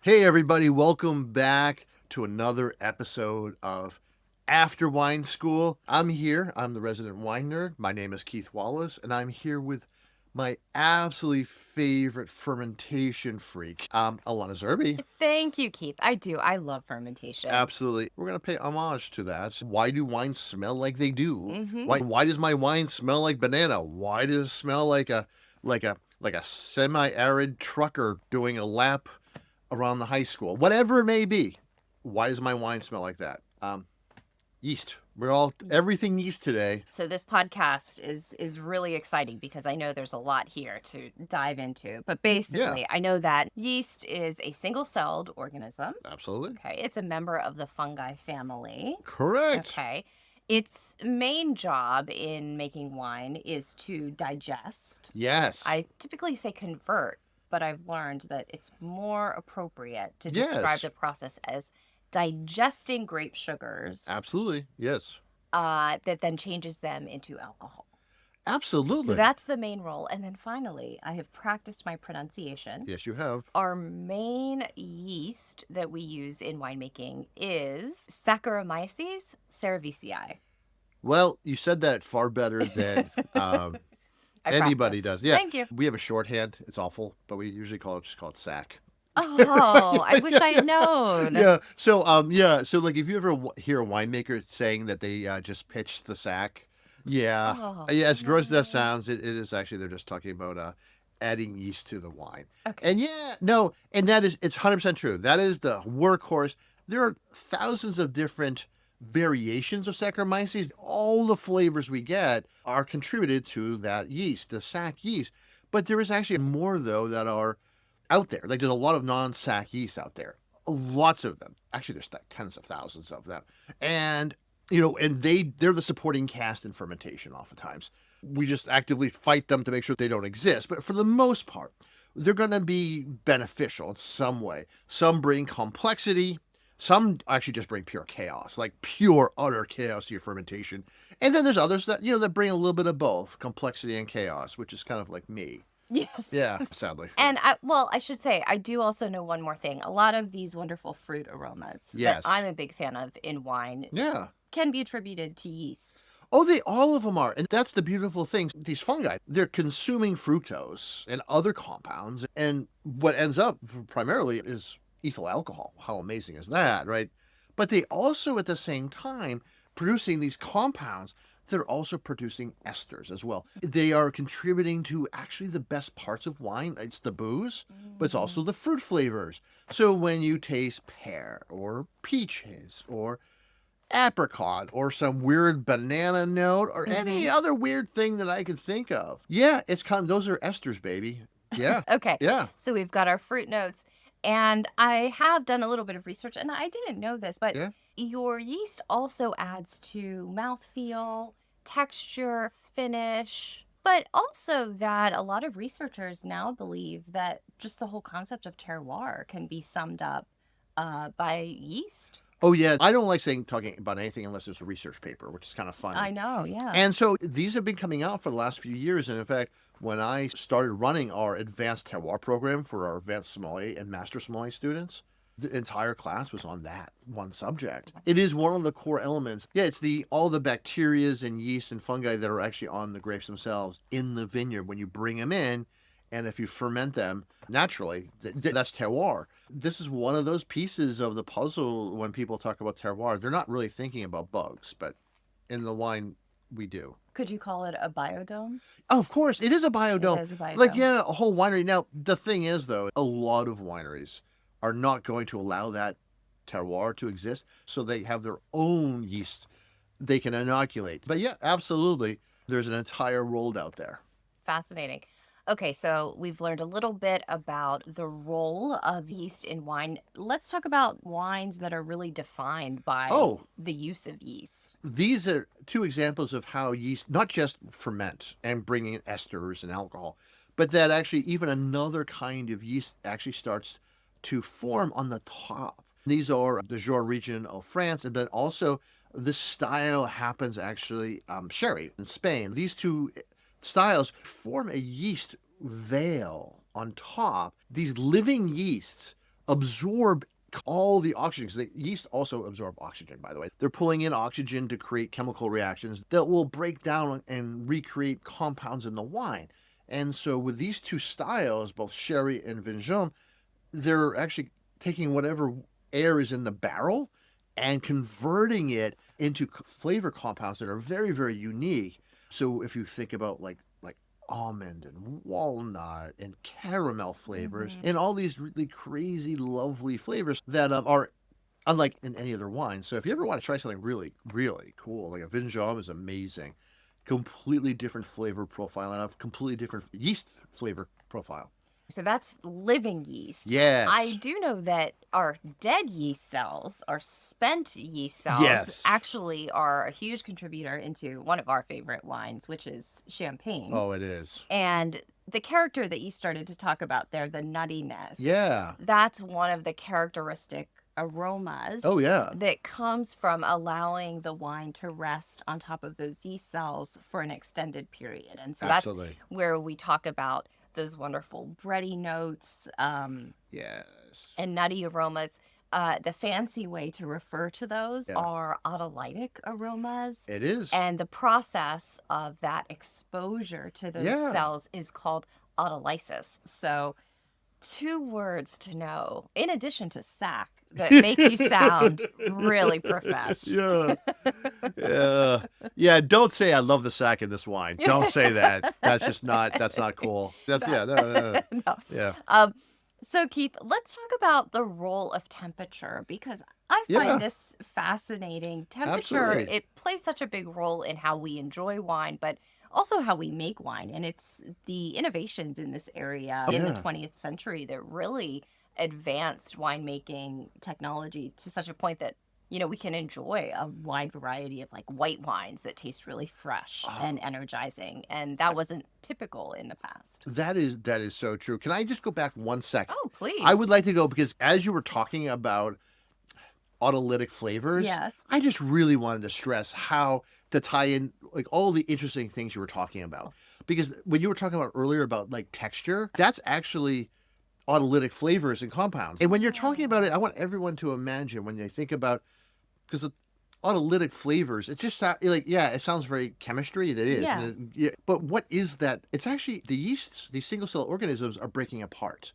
Hey everybody, welcome back to another episode of After Wine School. I'm the resident wine nerd. My name is Keith Wallace, and I'm here with my absolutely favorite fermentation freak, Alana Zerbe. Thank you, Keith. I do. I love fermentation. Absolutely. We're going to pay homage to that. Why do wines smell like they do? Mm-hmm. Why does my wine smell like banana? Why does it smell like a semi-arid trucker doing a lap around the high school? Whatever it may be. Why does my wine smell like that? Yeast. Everything yeast today. So this podcast is really exciting because I know there's a lot here to dive into. But basically, I know that yeast is a single-celled organism. Absolutely. Okay. It's a member of the fungi family. Correct. Okay. Its main job in making wine is to digest. Yes. I typically say convert, but I've learned that it's more appropriate to describe the process as digesting grape sugars. Absolutely. Yes. That then changes them into alcohol. Absolutely. So that's the main role. And then finally, I have practiced my pronunciation. Yes, you have. Our main yeast that we use in winemaking is Saccharomyces cerevisiae. Well, you said that far better than anybody does. Yeah. Thank you. We have a shorthand. It's awful, but we usually call it sac. Oh, I wish I had known. Yeah. So, So, like, if you ever hear a winemaker saying that they just pitched the sack, as gross as that sounds, it is actually they're just talking about adding yeast to the wine. Okay. And it's 100% true. That is the workhorse. There are thousands of different variations of Saccharomyces. All the flavors we get are contributed to that yeast, the sac yeast. But there is actually more though that are out there. Like there's a lot of non-sac yeast out there. Lots of them. Actually, there's like tens of thousands of them. And they're the supporting cast in fermentation oftentimes. We just actively fight them to make sure they don't exist. But for the most part, they're going to be beneficial in some way. Some bring complexity. Some actually just bring pure chaos, like pure, utter chaos to your fermentation. And then there's others that, that bring a little bit of both, complexity and chaos, which is kind of like me. Yes. Yeah, sadly. And I should say, I do also know one more thing. A lot of these wonderful fruit aromas that I'm a big fan of in wine can be attributed to yeast. Oh, all of them are. And that's the beautiful thing. These fungi, they're consuming fructose and other compounds. And what ends up primarily is ethyl alcohol. How amazing is that, right? But they also, at the same time, producing these compounds, they're also producing esters as well. They are contributing to actually the best parts of wine. It's the booze, but it's also the fruit flavors. So when you taste pear or peaches or apricot or some weird banana note or any other weird thing that I could think of, those are esters, baby. Yeah. Okay. Yeah. So we've got our fruit notes. And I have done a little bit of research, and I didn't know this, but your yeast also adds to mouthfeel, texture, finish, but also that a lot of researchers now believe that just the whole concept of terroir can be summed up by yeast. Oh, yeah. I don't like talking about anything unless there's a research paper, which is kind of fun. I know, yeah. And so these have been coming out for the last few years. And in fact, when I started running our advanced terroir program for our advanced sommelier and master sommelier students, the entire class was on that one subject. It is one of the core elements. Yeah, it's all the bacterias and yeast and fungi that are actually on the grapes themselves in the vineyard when you bring them in. And if you ferment them naturally, that's terroir. This is one of those pieces of the puzzle when people talk about terroir. They're not really thinking about bugs, but in the wine, we do. Could you call it a biodome? Oh, of course. It is a biodome. It is a biodome. Like, a whole winery. Now, the thing is, though, a lot of wineries are not going to allow that terroir to exist, so they have their own yeast they can inoculate. But yeah, absolutely. There's an entire world out there. Fascinating. Okay, so we've learned a little bit about the role of yeast in wine. Let's talk about wines that are really defined by the use of yeast. These are two examples of how yeast not just ferment and bring in esters and alcohol, but that actually even another kind of yeast actually starts to form on the top. These are the Jura region of France, and then also this style happens actually sherry in Spain. These two styles form a yeast veil on top, these living yeasts absorb all the oxygen. 'Cause the yeast also absorb oxygen, by the way. They're pulling in oxygen to create chemical reactions that will break down and recreate compounds in the wine. And so with these two styles, both sherry and Vin Jaune, they're actually taking whatever air is in the barrel and converting it into flavor compounds that are very, very unique. So if you think about like almond and walnut and caramel flavors and all these really crazy, lovely flavors that are unlike in any other wine. So if you ever want to try something really, really cool, like a Vin Jaune is amazing. Completely different flavor profile and a completely different yeast flavor profile. So that's living yeast. Yes. I do know that our dead yeast cells, our spent yeast cells, Yes. actually are a huge contributor into one of our favorite wines, which is champagne. Oh, it is. And the character that you started to talk about there, the nuttiness. Yeah. That's one of the characteristic aromas. Oh, yeah. That comes from allowing the wine to rest on top of those yeast cells for an extended period. And so Absolutely. That's where we talk about those wonderful bready notes Yes. and nutty aromas. The fancy way to refer to those are autolytic aromas. It is. And the process of that exposure to those cells is called autolysis. So 2 words to know, in addition to sac, that make you sound really professional. Yeah. Don't say I love the sac in this wine. Don't say that. That's not cool. No. Yeah. So Keith, let's talk about the role of temperature, because I find this fascinating. Temperature, Absolutely. it plays such a big role in how we enjoy wine, but also how we make wine. And it's the innovations in this area in the 20th century that really advanced winemaking technology to such a point that, you know, we can enjoy a wide variety of like white wines that taste really fresh and energizing. And that wasn't typical in the past. That is so true. Can I just go back 1 second? Oh, please. I would like to go because as you were talking about autolytic flavors, I just really wanted to stress how to tie in like all the interesting things you were talking about. Because when you were talking about earlier about like texture, that's actually autolytic flavors and compounds. And when you're talking about it, I want everyone to imagine when they think about, because autolytic flavors, it's just like, it sounds very chemistry. It is. Yeah. But what is that? It's actually the yeasts, these single cell organisms are breaking apart.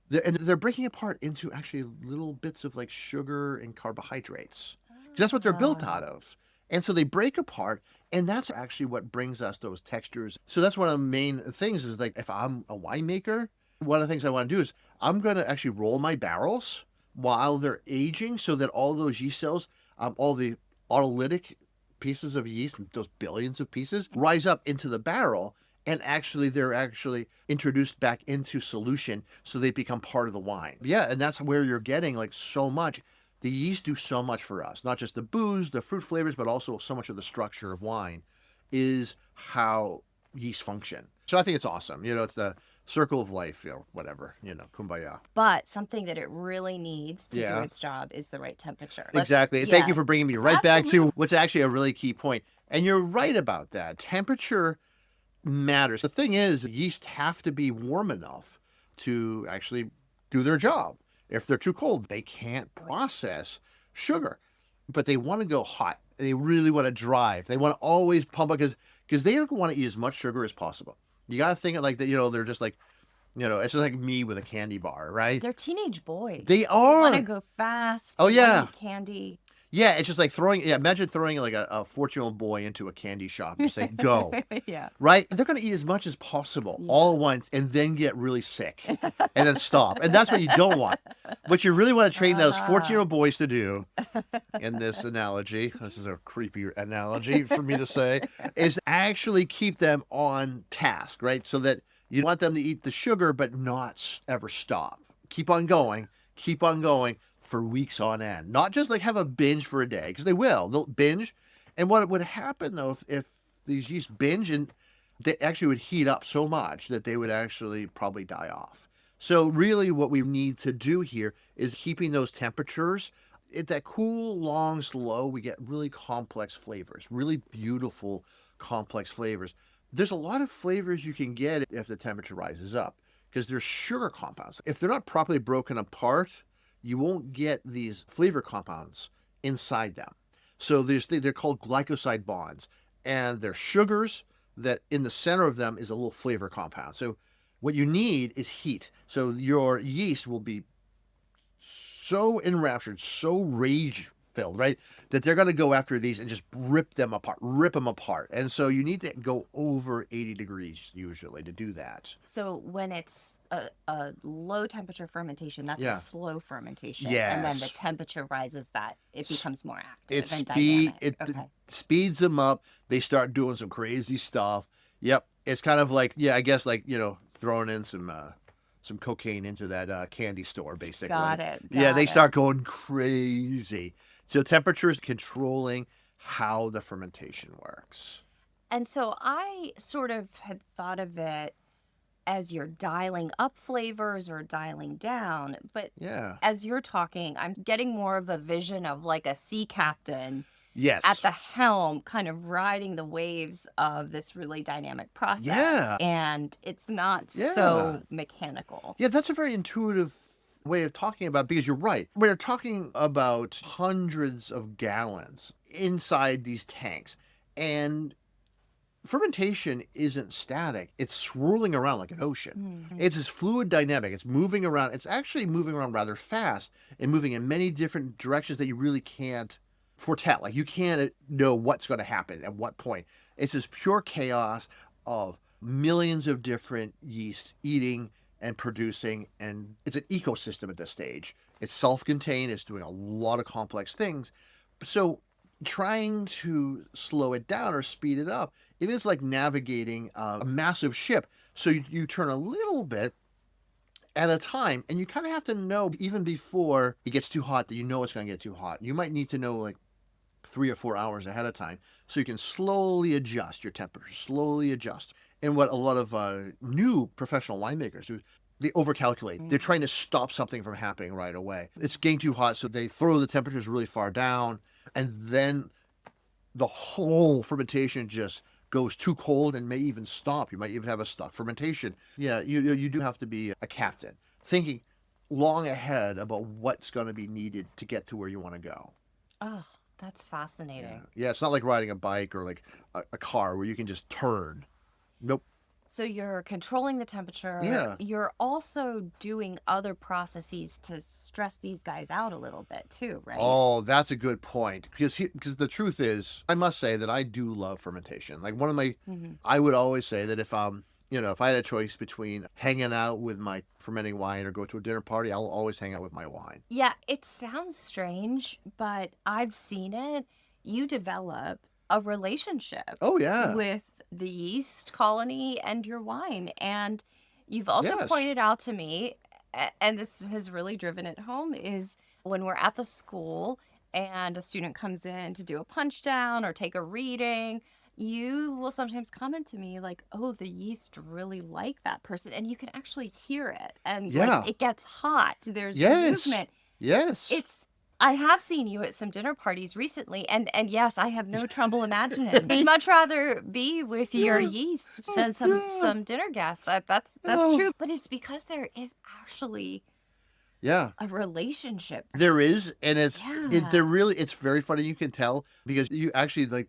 They're breaking apart into actually little bits of like sugar and carbohydrates. 'Cause that's what they're built out of. And so they break apart, and that's actually what brings us those textures. So that's one of the main things is like, if I'm a winemaker, one of the things I want to do is I'm going to actually roll my barrels while they're aging so that all those yeast cells, all the autolytic pieces of yeast, those billions of pieces, rise up into the barrel. And actually, they're actually introduced back into solution so they become part of the wine. Yeah, and that's where you're getting like so much. The yeast do so much for us, not just the booze, the fruit flavors, but also so much of the structure of wine is how yeast function. So I think it's awesome. You know, it's the circle of life, you know, whatever, you know, kumbaya. But something that it really needs to do its job is the right temperature. Exactly. Thank you for bringing me right back to what's actually a really key point. And you're right about that. Temperature matters. The thing is, yeast have to be warm enough to actually do their job. If they're too cold, they can't process sugar. But they want to go hot. They really want to drive. They want to always pump it because they want to eat as much sugar as possible. You got to think it like that, you know, they're just like, you know, it's just like me with a candy bar, right? They're teenage boys. They are. They want to go fast. Oh, yeah. Eat candy. Yeah, it's just like imagine throwing like a 14-year-old boy into a candy shop and say, go. Yeah. Right? They're going to eat as much as possible all at once and then get really sick and then stop. And that's what you don't want. What you really want to train those 14-year-old boys to do in this analogy, this is a creepy analogy for me to say, is actually keep them on task, right? So that you want them to eat the sugar but not ever stop. Keep on going for weeks on end. Not just like have a binge for a day, because they'll binge. And what would happen though if these yeast binge, and they actually would heat up so much that they would actually probably die off. So really what we need to do here is keeping those temperatures at that cool, long, slow. We get really complex flavors, really beautiful complex flavors. there's a lot of flavors you can get if the temperature rises up because there's sugar compounds. If they're not properly broken apart, you won't get these flavor compounds inside them. So they're called glycoside bonds, and they're sugars that in the center of them is a little flavor compound. So what you need is heat. So your yeast will be so enraptured, so rage filled, right? That they're going to go after these and just rip them apart. And so you need to go over 80 degrees usually to do that. So when it's a low temperature fermentation, that's a slow fermentation. Yes. And then the temperature rises, that it becomes more active and dynamic. It speeds them up. They start doing some crazy stuff. Yep. It's kind of like, I guess like, throwing in some cocaine into that candy store, basically. Got it. They start going crazy. So temperature is controlling how the fermentation works. And so I sort of had thought of it as you're dialing up flavors or dialing down. But as you're talking, I'm getting more of a vision of like a sea captain at the helm, kind of riding the waves of this really dynamic process. Yeah. And it's not so mechanical. Yeah, that's a very intuitive way of talking about, because you're right. We're talking about hundreds of gallons inside these tanks. And fermentation isn't static. It's swirling around like an ocean. Mm-hmm. It's this fluid dynamic. It's moving around. It's actually moving around rather fast and moving in many different directions that you really can't foretell. Like you can't know what's going to happen at what point. It's this pure chaos of millions of different yeast eating and producing, and it's an ecosystem at this stage. It's self-contained. It's doing a lot of complex things. So trying to slow it down or speed it up, it is like navigating a massive ship. So you turn a little bit at a time, and you kind of have to know even before it gets too hot that you know it's going to get too hot. You might need to know like 3 or 4 hours ahead of time so you can slowly adjust your temperature, slowly adjust. And what a lot of new professional winemakers do, they overcalculate. They're trying to stop something from happening right away. It's getting too hot, so they throw the temperatures really far down, and then the whole fermentation just goes too cold and may even stop. You might even have a stuck fermentation. Yeah, you do have to be a captain, thinking long ahead about what's going to be needed to get to where you want to go. Oh, that's fascinating. Yeah, it's not like riding a bike or like a car where you can just turn. Nope. So you're controlling the temperature. Yeah. You're also doing other processes to stress these guys out a little bit too, right? Oh, that's a good point. Because the truth is, I must say that I do love fermentation. Like one of my, I would always say that if if I had a choice between hanging out with my fermenting wine or go to a dinner party, I'll always hang out with my wine. Yeah, it sounds strange, but I've seen it. You develop a relationship. Oh, yeah. With the yeast colony and your wine. And you've also pointed out to me, and this has really driven it home, is when we're at the school and a student comes in to do a punch down or take a reading, you will sometimes comment to me like, oh, the yeast really like that person. And you can actually hear it. And like, it gets hot. There's movement. Yes. I have seen you at some dinner parties recently, and yes, I have no trouble imagining it. I'd much rather be with your yeast than some dinner guests. That's true, but it's because there is actually a relationship. There is, and it's very funny. You can tell because you actually like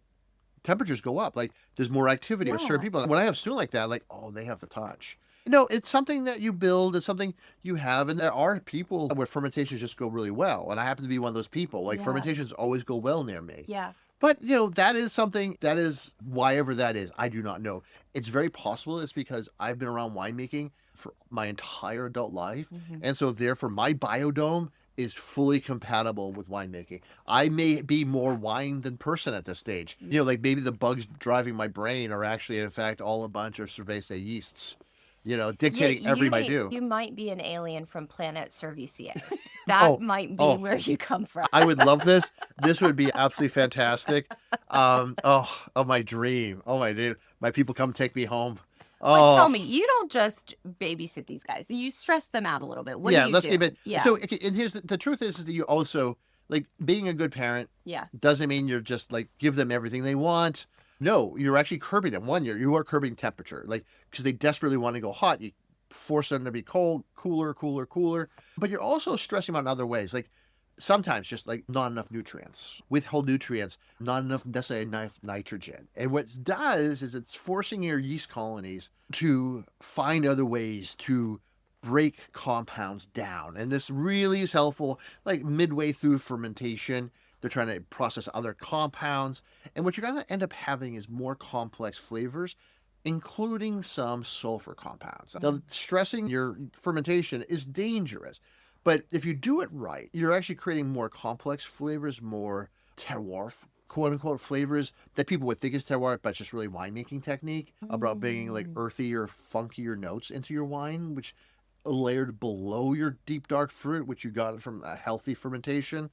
temperatures go up. Like there's more activity with certain people. When I have a student like that, like they have the touch. No, it's something that you build. It's something you have. And there are people where fermentations just go really well. And I happen to be one of those people. Like fermentations always go well near me. Yeah. But, that is something, that is, whyever that is, I do not know. It's very possible it's because I've been around winemaking for my entire adult life. And so therefore my biodome is fully compatible with winemaking. I may be more wine than person at this stage. Like maybe the bugs driving my brain are actually, in fact, all a bunch of cerevisiae yeasts. Dictating everything I do. You might be an alien from planet Cerevisiae. That might be where you come from. I would love this. This would be absolutely fantastic. My dream. Oh, my dude. My people come take me home. But tell me, you don't just babysit these guys. You stress them out a little bit. What do you do? Let's keep it. Yeah. So and here's the truth is that you also, like, being a good parent doesn't mean you're just like give them everything they want. No, you're actually curbing them. One, you are curbing temperature, like, because they desperately want to go hot. You force them to be cold, cooler, cooler, cooler. But you're also stressing them out in other ways, like sometimes just like not enough nutrients, withhold nutrients, not enough necessarily enough nitrogen. And what it does is it's forcing your yeast colonies to find other ways to break compounds down. And this really is helpful, like midway through fermentation. They're trying to process other compounds. And what you're going to end up having is more complex flavors, including some sulfur compounds. Now, stressing your fermentation is dangerous, but if you do it right, you're actually creating more complex flavors, more terroir, quote unquote, flavors that people would think is terroir, but it's just really winemaking technique about bringing like earthy or funkier notes into your wine, which layered below your deep dark fruit, which you got from a healthy fermentation.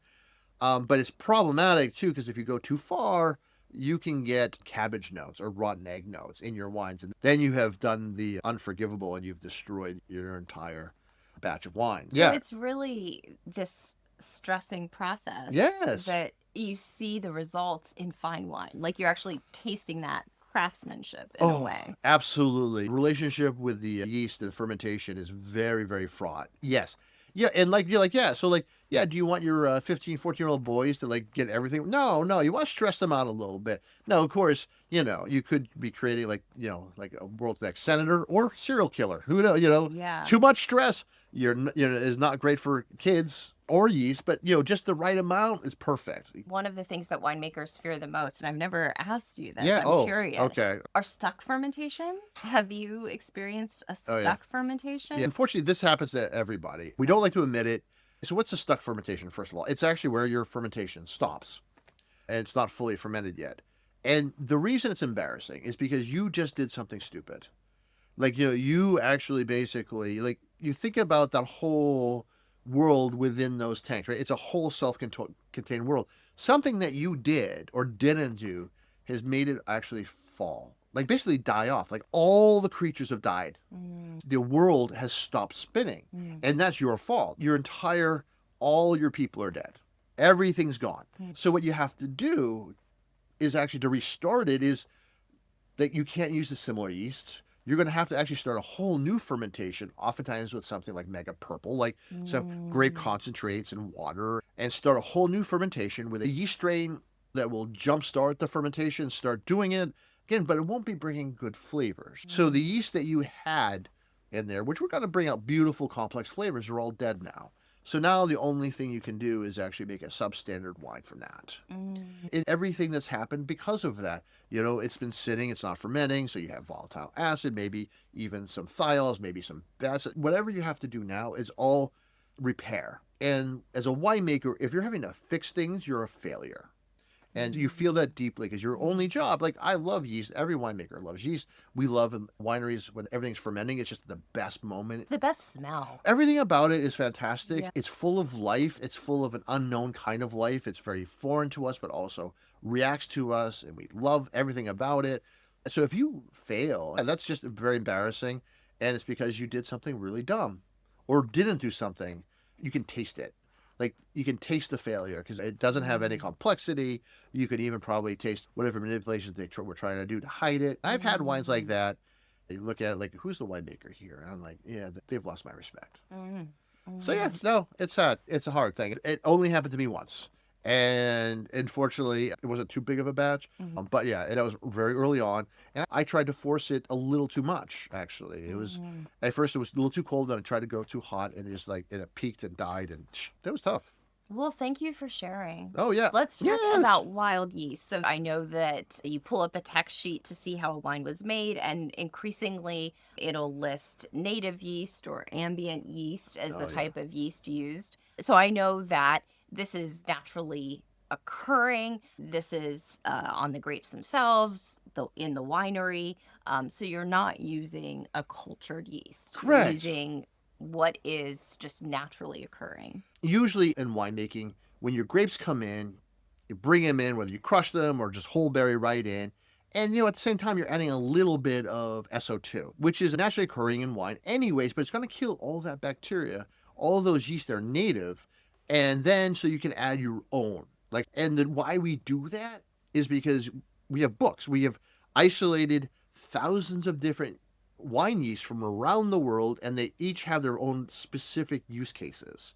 But it's problematic too, because if you go too far, you can get cabbage notes or rotten egg notes in your wines. And then you have done the unforgivable and you've destroyed your entire batch of wine. So it's really this stressing process. Yes. That you see the results in fine wine. Like you're actually tasting that craftsmanship in a way. Absolutely. Relationship with the yeast and fermentation is very, very fraught. Yes. Yeah, and like you're like, yeah, so like, yeah, do you want your 15, 14-year-old boys to like get everything? No, you want to stress them out a little bit. No, of course, you could be creating like, like a world's next senator or serial killer. Who knows, Yeah. Too much stress, is not great for kids or yeast, but just the right amount is perfect. One of the things that winemakers fear the most, and I've never asked you this, Yeah. I'm curious. Okay. Are stuck fermentations? Have you experienced a stuck fermentation? Yeah, unfortunately, this happens to everybody. We don't like to admit it. So what's a stuck fermentation, first of all? It's actually where your fermentation stops and it's not fully fermented yet. And the reason it's embarrassing is because you just did something stupid. Like, you actually basically, like, you think about that whole world within those tanks, right? It's a whole self-contained world. Something that you did or didn't do has made it actually fall, like basically die off. Like all the creatures have died. The world has stopped spinning, and that's your fault. All your people are dead. Everything's gone. So what you have to do is actually to restart it is that you can't use the similar yeast. You're going to have to actually start a whole new fermentation, oftentimes with something like mega purple, like some grape concentrates and water, and start a whole new fermentation with a yeast strain that will jumpstart the fermentation, start doing it again, but it won't be bringing good flavors. So the yeast that you had in there, which we're going to bring out beautiful complex flavors, are all dead now. So now the only thing you can do is actually make a substandard wine from that. And everything that's happened because of that, it's been sitting, it's not fermenting, so you have volatile acid, maybe even some thiols, maybe some acid. Whatever you have to do now is all repair. And as a winemaker, if you're having to fix things, you're a failure. And you feel that deeply because your only job, like I love yeast. Every winemaker loves yeast. We love in wineries when everything's fermenting. It's just the best moment. The best smell. Everything about it is fantastic. Yeah. It's full of life. It's full of an unknown kind of life. It's very foreign to us, but also reacts to us. And we love everything about it. So if you fail, that's just very embarrassing. And it's because you did something really dumb or didn't do something. You can taste it. Like you can taste the failure because it doesn't have any complexity. You could even probably taste whatever manipulations they were trying to do to hide it. I've had wines like that. You look at it like, who's the winemaker here? And I'm like, yeah, they've lost my respect. So yeah, no, it's sad. It's a hard thing. It only happened to me once. And unfortunately, it wasn't too big of a batch. But yeah, it was very early on. And I tried to force it a little too much, actually. It was, at first it was a little too cold, and I tried to go too hot, and it peaked and died, and that was tough. Well, thank you for sharing. Oh, yeah. Let's talk about wild yeast. So I know that you pull up a text sheet to see how a wine was made, and increasingly it'll list native yeast or ambient yeast as the type of yeast used. So I know that this is naturally occurring. This is on the grapes themselves, in the winery. So you're not using a cultured yeast. Correct. You're using what is just naturally occurring. Usually in winemaking, when your grapes come in, you bring them in, whether you crush them or just whole berry right in. And, at the same time, you're adding a little bit of SO2, which is naturally occurring in wine anyways, but it's going to kill all that bacteria. All of those yeast are native. And then so you can add your own. And then why we do that is because we have books. We have isolated thousands of different wine yeasts from around the world, and they each have their own specific use cases.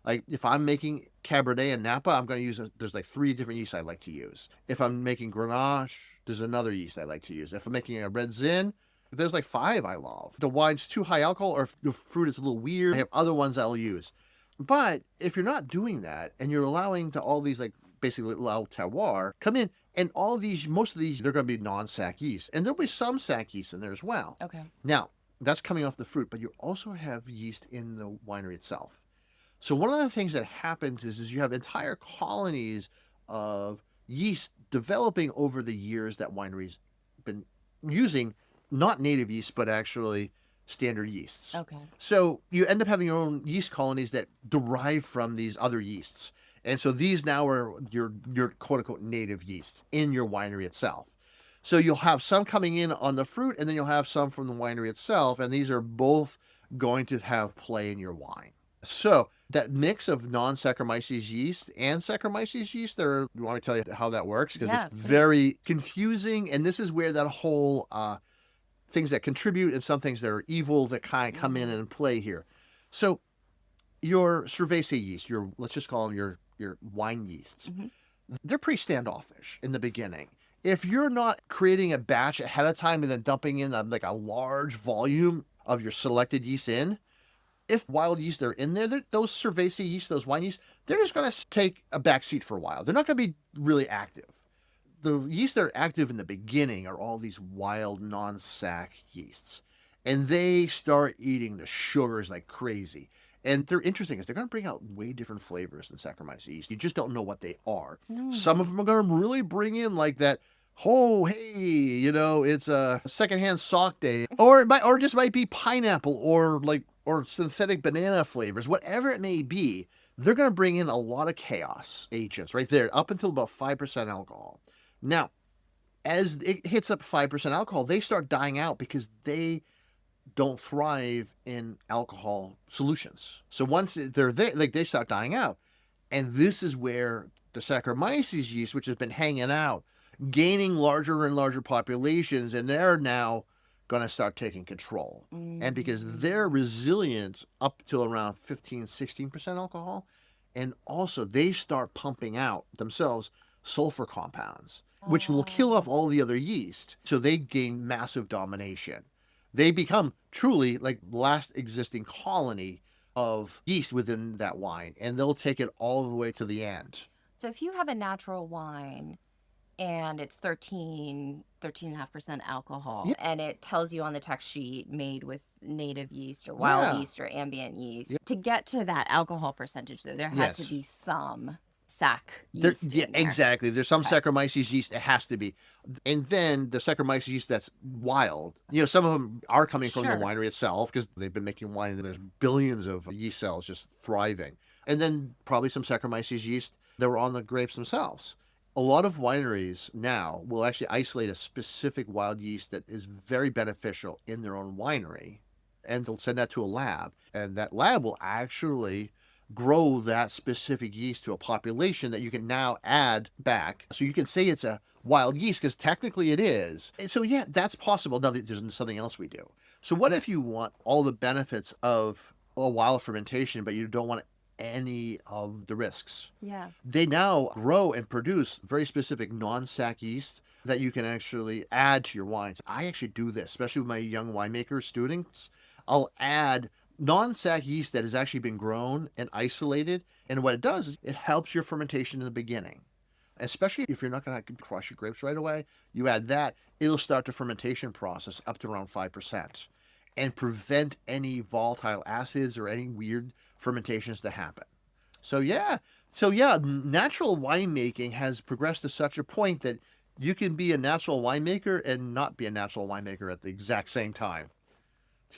Like if I'm making Cabernet and Napa, I'm going to use, there's like 3 different yeasts I like to use. If I'm making Grenache, there's another yeast I like to use. If I'm making a Red Zin, there's like 5 I love. The wine's too high alcohol, or if the fruit is a little weird, I have other ones I'll use. But if you're not doing that and you're allowing to all these, like basically allow terroir come in, and all these, most of these, they're going to be non-sac yeast, and there'll be some sac yeast in there as well. Okay. Now, that's coming off the fruit, but you also have yeast in the winery itself. So one of the things that happens is you have entire colonies of yeast developing over the years that wineries been using not native yeast, but actually standard yeasts. Okay. So you end up having your own yeast colonies that derive from these other yeasts. And so these now are your quote unquote native yeasts in your winery itself. So you'll have some coming in on the fruit, and then you'll have some from the winery itself. And these are both going to have play in your wine. So that mix of non-Saccharomyces yeast and Saccharomyces yeast, you want me to tell you how that works? Because it's very confusing. And this is where that whole things that contribute and some things that are evil that kind of come in and play here. So your cerevisiae yeast, let's just call them your wine yeasts, they're pretty standoffish in the beginning. If you're not creating a batch ahead of time and then dumping in like a large volume of your selected yeast in, if wild yeast are in there, those cerevisiae yeast, those wine yeast, they're just going to take a back seat for a while. They're not going to be really active. The yeast that are active in the beginning are all these wild non-sac yeasts, and they start eating the sugars like crazy. And they're interesting because they're going to bring out way different flavors than Saccharomyces yeast. You just don't know what they are. Some of them are going to really bring in like that, oh, hey, it's a secondhand sock day, or it just might be pineapple or synthetic banana flavors, whatever it may be. They're going to bring in a lot of chaos agents right there, up until about 5% alcohol. Now, as it hits up 5% alcohol, they start dying out because they don't thrive in alcohol solutions. So once they're there, like they start dying out. And this is where the Saccharomyces yeast, which has been hanging out, gaining larger and larger populations, and they're now going to start taking control. And because they're resilient up to around 15-16% alcohol, and also they start pumping out themselves sulfur compounds, which will kill off all the other yeast. So they gain massive domination. They become truly like the last existing colony of yeast within that wine, and they'll take it all the way to the end. So if you have a natural wine and it's 13.5% alcohol, and it tells you on the text sheet made with native yeast or wild yeast or ambient yeast, to get to that alcohol percentage, though, there had to be some sac yeast in there. Exactly. There's some Saccharomyces yeast. It has to be. And then the Saccharomyces yeast that's wild, some of them are coming from the winery itself because they've been making wine and there's billions of yeast cells just thriving. And then probably some Saccharomyces yeast that were on the grapes themselves. A lot of wineries now will actually isolate a specific wild yeast that is very beneficial in their own winery, and they'll send that to a lab. And that lab will actually grow that specific yeast to a population that you can now add back. So you can say it's a wild yeast because technically it is. And so that's possible. Now there's something else we do. So what if you want all the benefits of a wild fermentation, but you don't want any of the risks? They now grow and produce very specific non-sac yeast that you can actually add to your wines. I actually do this, especially with my young winemaker students. I'll add non-sac yeast that has actually been grown and isolated. And what it does is it helps your fermentation in the beginning. Especially if you're not going to crush your grapes right away, you add that, it'll start the fermentation process up to around 5% and prevent any volatile acids or any weird fermentations to happen. So natural winemaking has progressed to such a point that you can be a natural winemaker and not be a natural winemaker at the exact same time.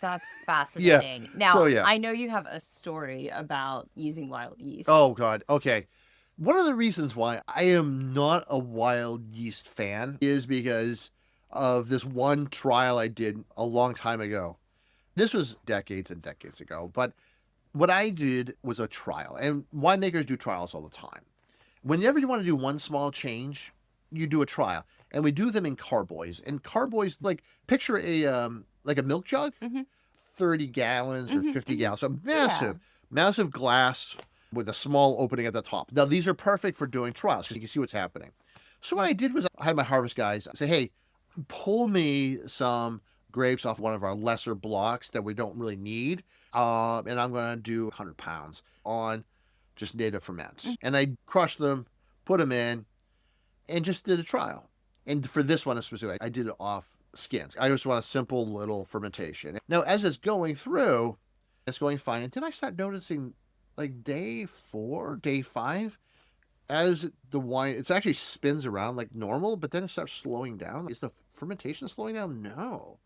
That's fascinating. Now, I know you have a story about using wild yeast. Oh, God. Okay. One of the reasons why I am not a wild yeast fan is because of this one trial I did a long time ago. This was decades and decades ago, but what I did was a trial, and winemakers do trials all the time. Whenever you want to do one small change, you do a trial. And we do them in carboys. And carboys, like, picture a like a milk jug, 30 gallons or 50 gallons. So massive glass with a small opening at the top. Now, these are perfect for doing trials because you can see what's happening. So what I did was I had my harvest guys say, hey, pull me some grapes off one of our lesser blocks that we don't really need. And I'm going to do 100 pounds on just native ferments. And I crushed them, put them in, and just did a trial. And for this one specifically, I did it off skins. I just want a simple little fermentation. Now, as it's going through, it's going fine. And then I start noticing, like, day 4, day 5, as the wine, it actually spins around like normal, but then it starts slowing down. Is the fermentation slowing down? No.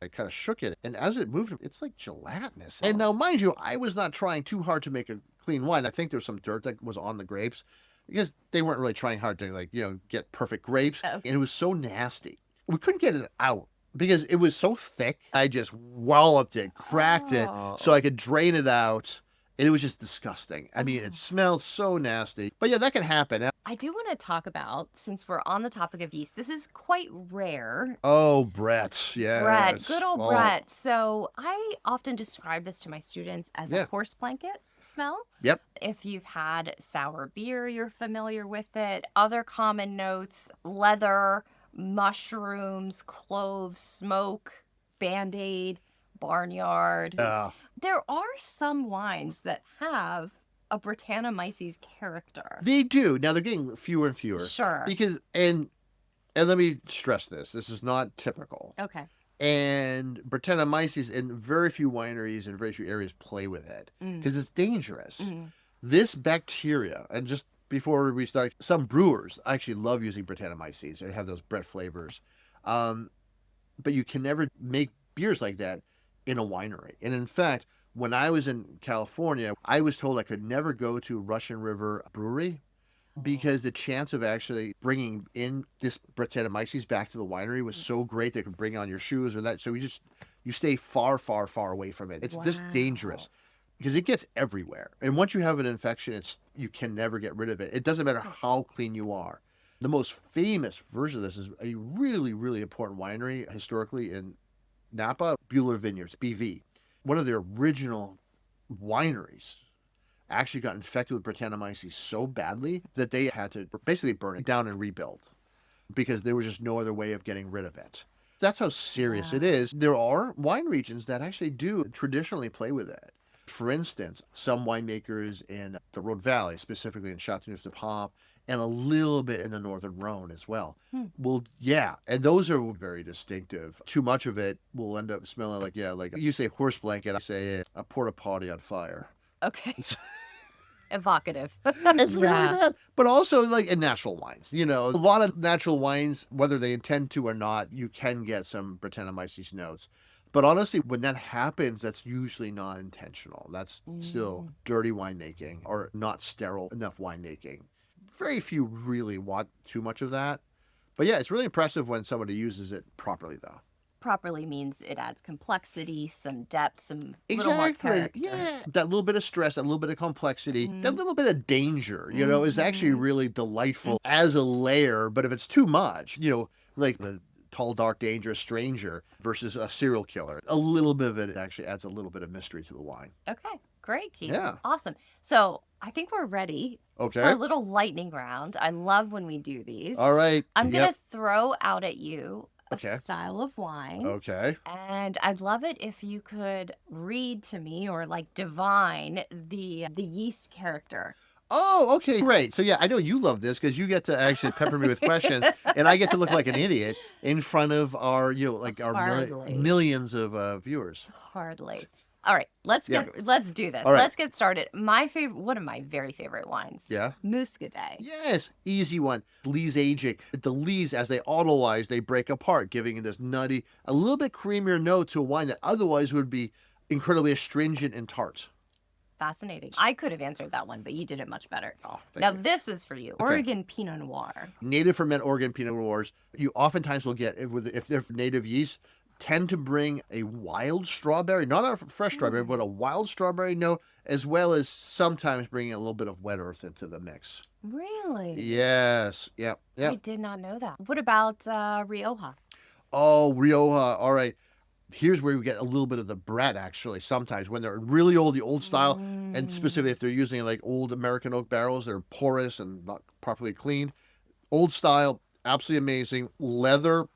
I kind of shook it. And as it moved, it's like gelatinous. And now, mind you, I was not trying too hard to make a clean wine. I think there was some dirt that was on the grapes because they weren't really trying hard to, like, get perfect grapes. And it was so nasty. We couldn't get it out because it was so thick. I just walloped it, cracked it so I could drain it out. And it was just disgusting. I mean, it smelled so nasty. But yeah, that can happen. I do want to talk about, since we're on the topic of yeast, this is quite rare. Oh, Brett. Yeah. Brett, good old Brett. So I often describe this to my students as a horse blanket smell. Yep. If you've had sour beer, you're familiar with it. Other common notes, leather, mushrooms, cloves, smoke, Band-Aid, barnyard. There are some wines that have a Brettanomyces character. They do. Now they're getting fewer and fewer. Sure. Because, and let me stress this is not typical. Okay. And Brettanomyces in very few wineries and very few areas play with it because it's dangerous. This bacteria, and just before we start, some brewers actually love using Brettanomyces. They have those Brett flavors. But you can never make beers like that in a winery. And in fact, when I was in California, I was told I could never go to Russian River Brewery because the chance of actually bringing in this Brettanomyces back to the winery was so great they could bring on your shoes or that. So you stay far, far, far away from it. It's this dangerous because it gets everywhere. And once you have an infection, you can never get rid of it. It doesn't matter how clean you are. The most famous version of this is a really, really important winery historically in Napa, Buehler Vineyards, BV. One of their original wineries actually got infected with Brettanomyces so badly that they had to basically burn it down and rebuild because there was just no other way of getting rid of it. That's how serious it is. There are wine regions that actually do traditionally play with it. For instance, some winemakers in the Rhode Valley, specifically in Châteauneuf-du-Pape, and a little bit in the Northern Rhone as well. Well, and those are very distinctive. Too much of it will end up smelling like you say horse blanket, I say a porta potty on fire. Okay. Evocative. It's really that. But also like in natural wines, a lot of natural wines, whether they intend to or not, you can get some Brettanomyces notes. But honestly, when that happens, that's usually not intentional. That's still dirty winemaking or not sterile enough winemaking. Very few really want too much of that. But yeah, it's really impressive when somebody uses it properly, though. Properly means it adds complexity, some depth, some little more character. Yeah. That little bit of stress, that little bit of complexity, that little bit of danger, is actually really delightful as a layer. But if it's too much, like the tall, dark, dangerous stranger versus a serial killer, a little bit of it actually adds a little bit of mystery to the wine. Okay. Great, Keith. Yeah. Awesome. So I think we're ready for a little lightning round. I love when we do these. All right. I'm going to throw out at you a style of wine. Okay. And I'd love it if you could read to me or like divine the yeast character. Oh, okay, great. So yeah, I know you love this because you get to actually pepper me with questions, and I get to look like an idiot in front of our, millions of viewers. Hardly. All right, let's do this. All right. Let's get started. One of my very favorite wines. Yeah. Muscadet. Yes, easy one. Lees aging. The lees, as they autolyze, they break apart, giving it this nutty, a little bit creamier note to a wine that otherwise would be incredibly astringent and tart. Fascinating. I could have answered that one, but you did it much better. Oh, now you. This is for you. Okay. Oregon Pinot Noir. Native ferment Oregon Pinot Noirs. You oftentimes will get, if they're native yeast, tend to bring a wild strawberry, not a fresh strawberry, but a wild strawberry note, as well as sometimes bringing a little bit of wet earth into the mix. Really? Yes. Yep. I Yep. did not know that. What about Rioja? Oh, Rioja. All right. Here's where we get a little bit of the Brett, actually, sometimes when they're really old, the old style, and specifically if they're using like old American oak barrels, they're porous and not properly cleaned. Old style, absolutely amazing. Leather,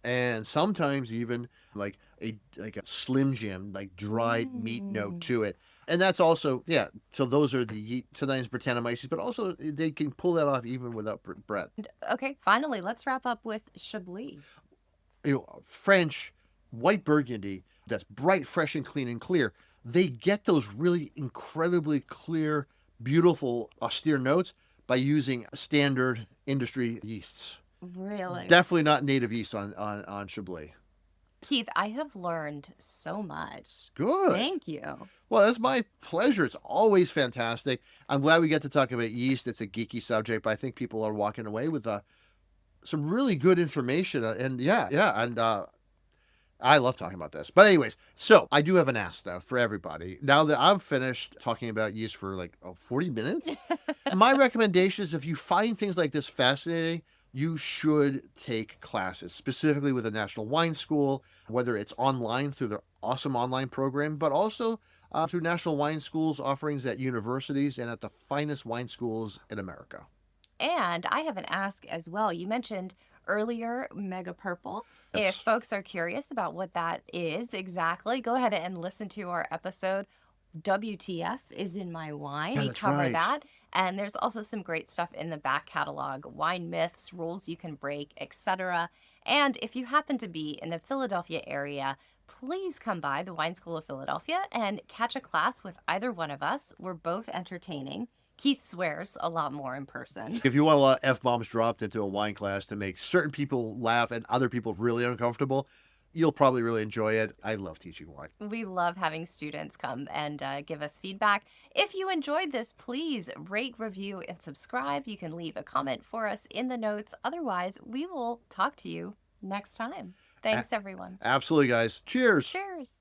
and sometimes even like a Slim Jim, like dried meat note to it. And that's also, yeah, so those are the sometimes Brettanomyces, but also they can pull that off even without Brett. Okay, finally, let's wrap up with Chablis. French white Burgundy that's bright, fresh, and clean and clear. They get those really incredibly clear, beautiful, austere notes by using standard industry yeasts. Really? Definitely not native yeast on Chablis. Keith, I have learned so much. Good. Thank you. Well, that's my pleasure. It's always fantastic. I'm glad we get to talk about yeast. It's a geeky subject, but I think people are walking away with some really good information. And I love talking about this. But anyways, so I do have an ask, though, for everybody. Now that I'm finished talking about yeast for 40 minutes, my recommendation is if you find things like this fascinating, you should take classes, specifically with the National Wine School, whether it's online through their awesome online program, but also through National Wine School's offerings at universities and at the finest wine schools in America. And I have an ask as well. You mentioned earlier Mega Purple. Yes. If folks are curious about what that is exactly, go ahead and listen to our episode. WTF is in my wine. Yeah, We that's cover right. that. And there's also some great stuff in the back catalog, wine myths, rules you can break, etc. And if you happen to be in the Philadelphia area, please come by the Wine School of Philadelphia and catch a class with either one of us. We're both entertaining. Keith swears a lot more in person. If you want a lot of F-bombs dropped into a wine class to make certain people laugh and other people really uncomfortable, you'll probably really enjoy it. I love teaching wine. We love having students come and give us feedback. If you enjoyed this, please rate, review, and subscribe. You can leave a comment for us in the notes. Otherwise, we will talk to you next time. Thanks, everyone. Absolutely, guys. Cheers. Cheers.